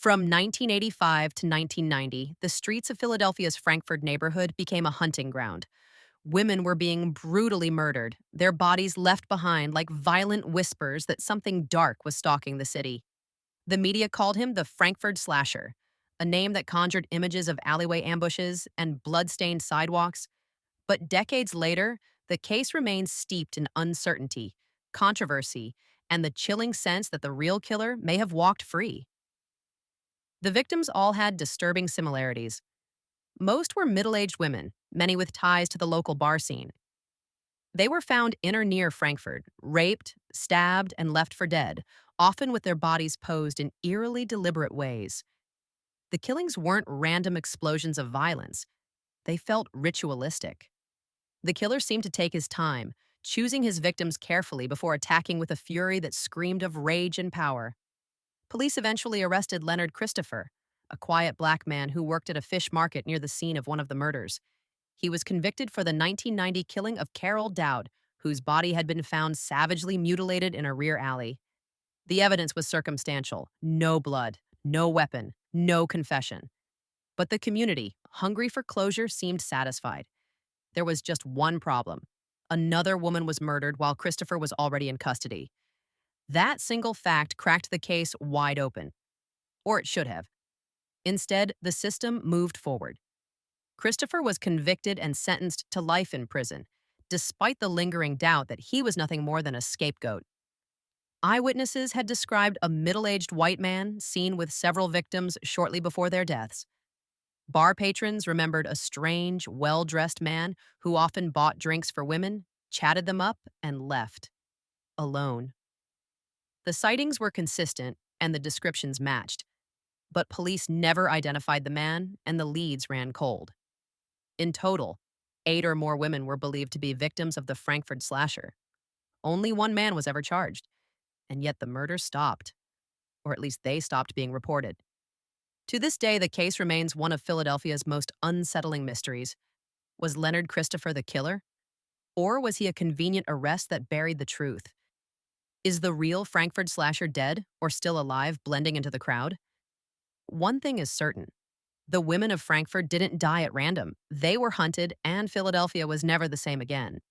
From 1985 to 1990, the streets of Philadelphia's Frankford neighborhood became a hunting ground. Women were being brutally murdered, their bodies left behind like violent whispers that something dark was stalking the city. The media called him the Frankford Slasher, a name that conjured images of alleyway ambushes and blood-stained sidewalks. But decades later, the case remains steeped in uncertainty, controversy, and the chilling sense that the real killer may have walked free. The victims all had disturbing similarities. Most were middle aged women, many with ties to the local bar scene. They were found in or near Frankfurt, raped, stabbed, and left for dead, often with their bodies posed in eerily deliberate ways. The killings weren't random explosions of violence, they felt ritualistic. The killer seemed to take his time, choosing his victims carefully before attacking with a fury that screamed of rage and power. Police eventually arrested Leonard Christopher, a quiet black man who worked at a fish market near the scene of one of the murders. He was convicted for the 1990 killing of Carol Dowd, whose body had been found savagely mutilated in a rear alley. The evidence was circumstantial: no blood, no weapon, no confession. But the community, hungry for closure, seemed satisfied. There was just one problem. Another woman was murdered while Christopher was already in custody. That single fact cracked the case wide open. Or it should have. Instead, the system moved forward. Christopher was convicted and sentenced to life in prison, despite the lingering doubt that he was nothing more than a scapegoat. Eyewitnesses had described a middle-aged white man seen with several victims shortly before their deaths. Bar patrons remembered a strange, well-dressed man who often bought drinks for women, chatted them up, and left, alone. The sightings were consistent and the descriptions matched, but police never identified the man and the leads ran cold. In total, 8 or more women were believed to be victims of the Frankford Slasher. Only one man was ever charged, and yet the murders stopped, or at least they stopped being reported. To this day, the case remains one of Philadelphia's most unsettling mysteries. Was Leonard Christopher the killer? Or was he a convenient arrest that buried the truth? Is the real Frankford Slasher dead or still alive, blending into the crowd? One thing is certain. The women of Frankfurt didn't die at random. They were hunted, and Philadelphia was never the same again.